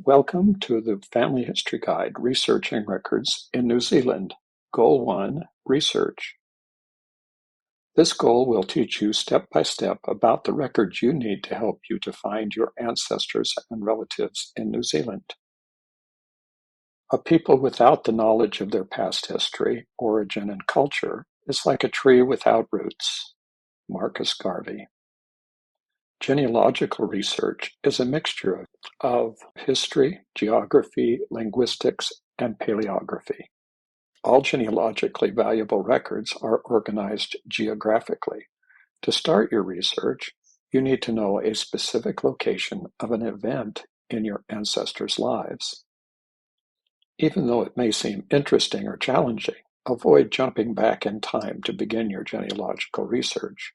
Welcome to the Family History Guide, Researching Records in New Zealand. Goal 1, Research. This goal will teach you step by step about the records you need to help you to find your ancestors and relatives in New Zealand. A people without the knowledge of their past history, origin, and culture is like a tree without roots. Marcus Garvey. Genealogical research is a mixture of history, geography, linguistics, and paleography. All genealogically valuable records are organized geographically. To start your research, you need to know a specific location of an event in your ancestors' lives. Even though it may seem interesting or challenging, avoid jumping back in time to begin your genealogical research.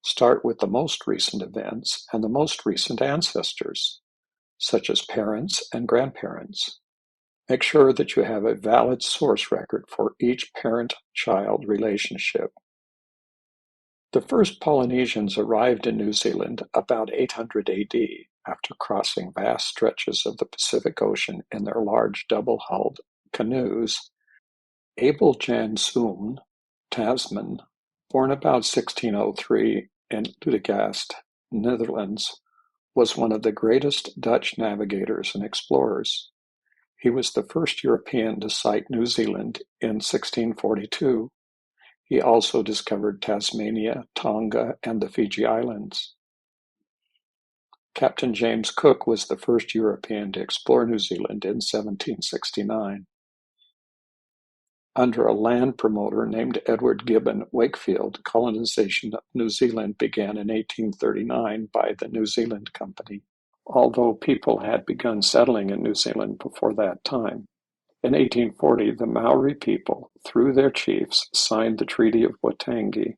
Start with the most recent events and the most recent ancestors, such as parents and grandparents. Make sure that you have a valid source record for each parent-child relationship. The first Polynesians arrived in New Zealand about 800 AD after crossing vast stretches of the Pacific Ocean in their large double-hulled canoes. Abel Jan Zoom, Tasman, born about 1603 in Ludegast, Netherlands, was one of the greatest Dutch navigators and explorers. He was the first European to sight New Zealand in 1642. He also discovered Tasmania, Tonga, and the Fiji Islands. Captain James Cook was the first European to explore New Zealand in 1769. Under a land promoter named Edward Gibbon Wakefield, colonization of New Zealand began in 1839 by the New Zealand Company, although people had begun settling in New Zealand before that time. In 1840, the Maori people, through their chiefs, signed the Treaty of Waitangi,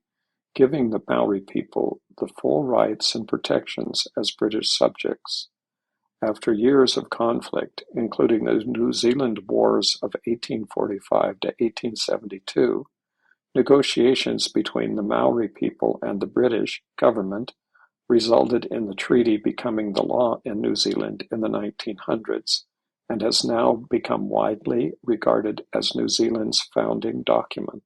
giving the Maori people the full rights and protections as British subjects. After years of conflict, including the New Zealand Wars of 1845 to 1872, negotiations between the Maori people and the British government resulted in the treaty becoming the law in New Zealand in the 1900s and has now become widely regarded as New Zealand's founding document.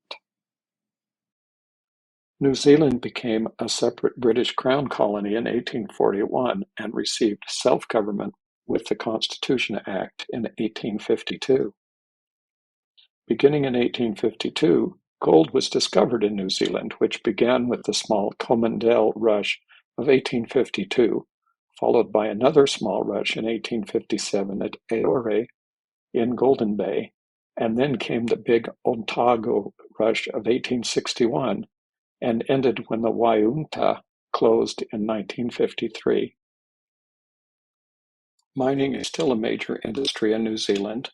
New Zealand became a separate British Crown colony in 1841 and received self-government with the Constitution Act in 1852. Beginning in 1852, gold was discovered in New Zealand, which began with the small Comendale rush of 1852, followed by another small rush in 1857 at Aore in Golden Bay, and then came the big Otago rush of 1861, and ended when the Waiunta closed in 1953. Mining is still a major industry in New Zealand.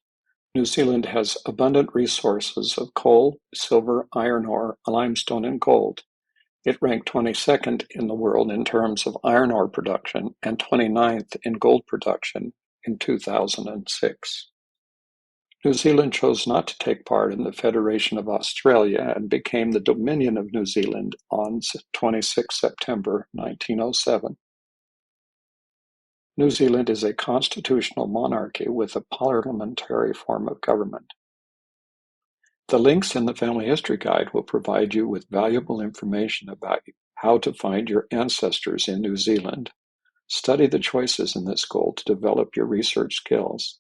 New Zealand has abundant resources of coal, silver, iron ore, limestone, and gold. It ranked 22nd in the world in terms of iron ore production and 29th in gold production in 2006. New Zealand chose not to take part in the Federation of Australia and became the Dominion of New Zealand on 26 September 1907. New Zealand is a constitutional monarchy with a parliamentary form of government. The links in the Family History Guide will provide you with valuable information about how to find your ancestors in New Zealand. Study the choices in this goal to develop your research skills.